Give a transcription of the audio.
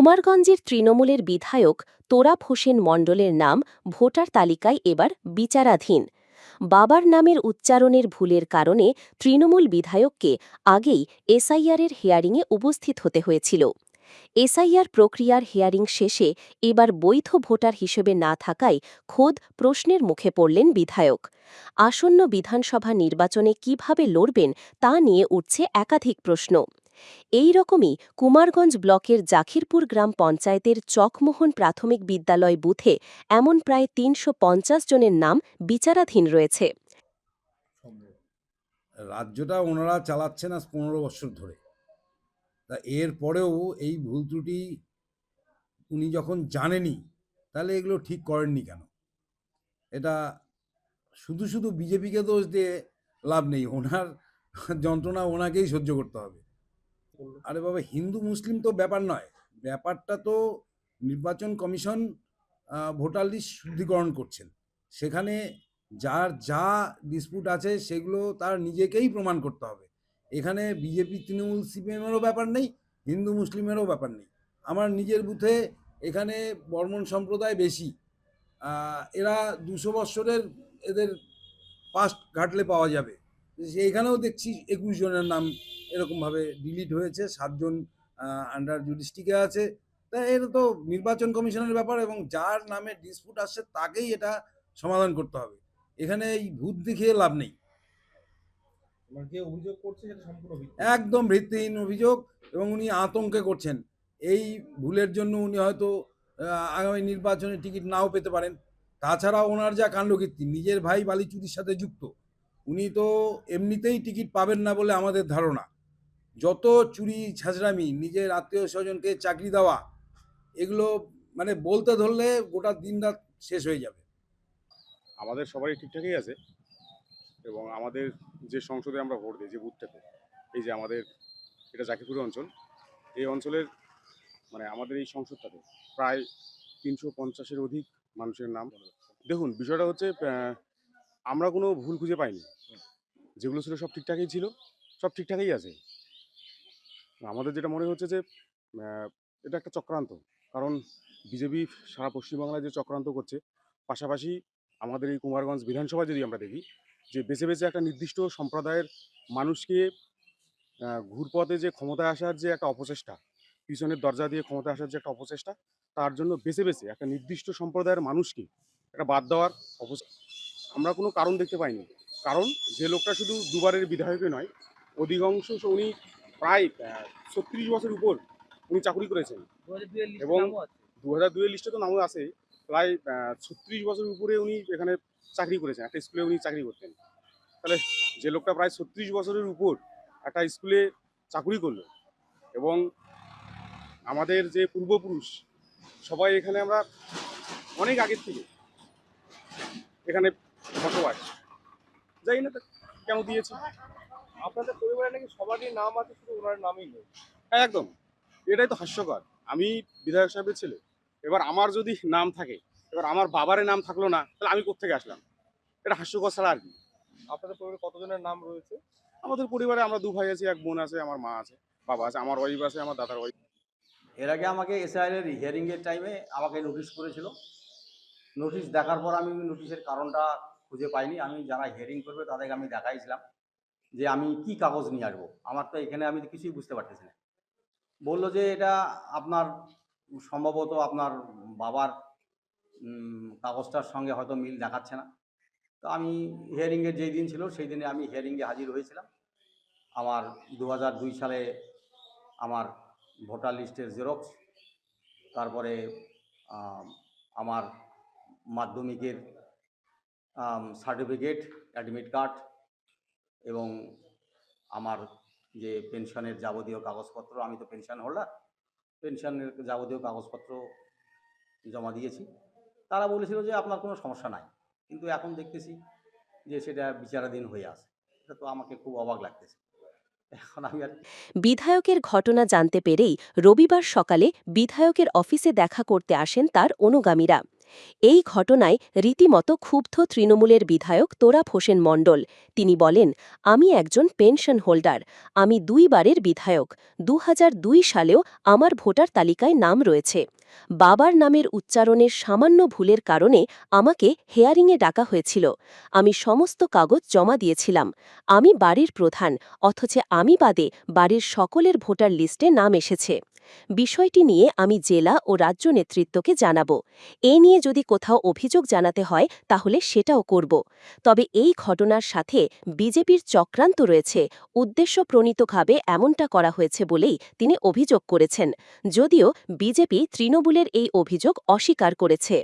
কুমারগঞ্জের তৃণমূলের বিধায়ক তোরাব হোসেন মণ্ডলের নাম ভোটার তালিকায় এবার বিচারাধীন। বাবার নামের উচ্চারণের ভুলের কারণে তৃণমূল বিধায়ককে আগেই এসআইআরের হিয়ারিংয়ে উপস্থিত হতে হয়েছিল। এসআইআর প্রক্রিয়ার হিয়ারিং শেষে এবার বৈধ ভোটার হিসেবে না থাকায় খোদ প্রশ্নের মুখে পড়লেন বিধায়ক। আসন্ন বিধানসভা নির্বাচনে কিভাবে লড়বেন তা নিয়ে উঠছে একাধিক প্রশ্ন। এই রকমই কুমারগঞ্জ ব্লকের জাখিরপুর গ্রাম পঞ্চায়েতের চকমোহন প্রাথমিক বিদ্যালয় বুথে এমন প্রায় ৩৫০ জনের নাম বিচারাধীন রয়েছে। রাজ্যটা ওনারা চালাচ্ছেন আজ ১৫ বছর ধরে। তা এর পরেও এই ভুল ত্রুটি উনি যখন জানেনই, তাহলে এগুলো ঠিক করেননি কেন? এটা শুধু শুধু বিজেপিকে দোষ দিয়ে লাভ নেই। ওনার যন্ত্রণা ওনাকেই সহ্য করতে হবে। আরে বাবা, হিন্দু মুসলিম তো ব্যাপার নয়, ব্যাপারটা তো নির্বাচন কমিশন ভোটার লিস্ট শুদ্ধিকরণ করছেন। সেখানে যার যা ডিসপুট আছে সেগুলো তার নিজেকেই প্রমাণ করতে হবে। এখানে বিজেপি তৃণমূল সিপিএমেরও ব্যাপার নেই, হিন্দু মুসলিমেরও ব্যাপার নেই। আমার নিজের বুথে এখানে বর্মন সম্প্রদায় বেশি। এরা ২০০ বৎসরের এদের পাস্ট ঘাটলে পাওয়া যাবে। এইখানেও দেখছি ২১ জনের নাম এরকমভাবে ডিলিট হয়েছে, ৭ জন আন্ডার জুডিস্টিকে আছে। তা এটা তো নির্বাচন কমিশনের ব্যাপার, এবং যার নামে ডিসপুট আসছে তাকেই এটা সমাধান করতে হবে। এখানে এই ভূত দেখিয়ে লাভ নেই। যে অভিযোগ করছে সেটা সম্পূর্ণ একদম ভিত্তিহীন অভিযোগ, এবং উনি আতঙ্কে করছেন। এই ভুলের জন্য উনি হয়তো আগামী নির্বাচনে টিকিট নাও পেতে পারেন। তাছাড়া ওনার যা কাণ্ডকীর্তি, নিজের ভাই বালি চুরির সাথে যুক্ত, উনি তো এমনিতেই টিকিট পাবেন না বলে আমাদের ধারণা। যত চুরি ছাঁচড়ামি, নিজের আত্মীয় স্বজনকে চাকরি দেওয়া, এগুলো মানে বলতে ধরলে গোটা দিন রাত শেষ হয়ে যাবে। আমাদের সবারই ঠিকঠাকই আছে, এবং আমাদের যে সংসদে আমরা ভোট দিই, যে বুথটাতে, এই যে আমাদের এটা জাকিরপুর অঞ্চল, এই অঞ্চলের মানে আমাদের এই সংসদটাতে প্রায় ৩৫০-এর অধিক মানুষের নাম। দেখুন, বিষয়টা হচ্ছে আমরা কোনো ভুল খুঁজে পাইনি। যেগুলো ছিল সব ঠিকঠাকই ছিল, সব ঠিকঠাকই আছে। আমাদের যেটা মনে হচ্ছে যে এটা একটা চক্রান্ত। কারণ বিজেপি সারা পশ্চিমবাংলায় যে চক্রান্ত করছে, পাশাপাশি আমাদের এই কুমারগঞ্জ বিধানসভা যদি আমরা দেখি, যে বেছে বেছে একটা নির্দিষ্ট সম্প্রদায়ের মানুষকে ঘুরপথে যে ক্ষমতায় আসার যে একটা অপচেষ্টা, পিছনের দরজা দিয়ে ক্ষমতায় আসার যে একটা অপচেষ্টা, তার জন্য বেছে বেছে একটা নির্দিষ্ট সম্প্রদায়ের মানুষকে একটা বাদ দেওয়ার আমরা কোনো কারণ দেখতে পাইনি। কারণ যে লোকটা শুধু দুবারের বিধায়কই নয়, অধিকাংশ উনি প্রায় ৩৬ বছর উপর উনি চাকরি করেছেন, এবং ২০০২-এর লিস্টে তো নামও আছে। প্রায় ৩৬ বছর উপরে উনি এখানে চাকরি করেছেন, একটা স্কুলে উনি চাকরি করতেন। তাহলে যে লোকটা প্রায় ৩৬ বছরের উপর একটা স্কুলে চাকরি করলো, এবং আমাদের যে পূর্বপুরুষ সবাই এখানে আমরা অনেক আগের থেকে এখানে বসবাস, জানি না কেন দিয়েছে। আপনাদের পরিবারে নাকি সবারই নাম আছে, শুধু ওনার নামই নেই। হ্যাঁ, একদম। এটাই তো হাস্যকর। আমি বিধায়ক সাহেবের ছেলে, এবার আমার যদি নাম থাকে, এবার আমার বাবারের নাম থাকলো না, তাহলে আমি কোত্থেকে আসলাম? এটা হাস্যকর ছাড়া আর কি। আপনাদের পরিবারে কতজনের নাম রয়েছে? আমাদের পরিবারে আমরা ২ ভাই আছি, ১ বোন আছে, আমার মা আছে, বাবা আছে, আমার ওয়াইফ আছে, আমার দাদার ওয়াইফ। এর আগে আমাকে এসআইআর হিয়ারিংয়ের টাইমে আমাকে নোটিশ করেছিল। নোটিশ দেখার পর আমি নোটিশের কারণটা খুঁজে পাইনি। আমি যারা হিয়ারিং করবে তাদেরকে আমি দেখাইছিলাম যে আমি কি কাগজ নিয়ে আসবো। আমার তো এখানে আমি কিছুই বুঝতে পারতেছি না। বললো যে এটা আপনার সম্ভবত আপনার বাবার কাগজটার সঙ্গে হয়তো মিল দেখাচ্ছে না। তো আমি হিয়ারিংয়ের যেই দিন ছিল সেই দিনে আমি হিয়ারিংয়ে হাজির হয়েছিলাম। আমার ২০০২ সালে আমার ভোটার লিস্টের জেরক্স, তারপরে আমার মাধ্যমিকের সার্টিফিকেট, অ্যাডমিট কার্ড, এবং আমার যে পেনশনের যাবতীয় কাগজপত্র, আমি তো পেনশন হোল্ডার, পেনশনের যাবতীয় কাগজপত্র জমা দিয়েছি। তারা বলেছিল যে আপনার কোনো সমস্যা নাই, কিন্তু এখন দেখতেছি যে সেটা বিচারাধীন হয়ে আছে। এটা তো আমাকে খুব অবাক লাগতেছে। এখন আমি আর বিধায়কের ঘটনা জানতে পেরেই রবিবার সকালে বিধায়কের অফিসে দেখা করতে আসেন তার অনুগামীরা। এই ঘটনায় রীতিমতো ক্ষুব্ধ তৃণমূলের বিধায়ক তোরাব হোসেন মণ্ডল। তিনি বলেন, আমি একজন পেনশন হোল্ডার, আমি 2 বারের বিধায়ক, 2002 সালেও আমার ভোটার তালিকায় নাম রয়েছে। বাবার নামের উচ্চারণের সামান্য ভুলের কারণে আমাকে হেয়ারিংয়ে ডাকা হয়েছিল। আমি সমস্ত কাগজ জমা দিয়েছিলাম। আমি বাড়ির প্রধান, অথচ আমি বাদে বাড়ির সকলের ভোটার লিস্টে নাম এসেছে। বিষয়টি নিয়ে আমি জেলা ও রাজ্য নেতৃত্বকে জানাব। এ নিয়ে যদি কোথাও অভিযোগ জানাতে হয় তাহলে সেটাও করব। তবে এই ঘটনার সাথে বিজেপির চক্রান্ত রয়েছে, উদ্দেশ্যপ্রণীতভাবে এমনটা করা হয়েছে বলেই তিনি অভিযোগ করেছেন, যদিও বিজেপি তৃণমূলের এই অভিযোগ অস্বীকার করেছে।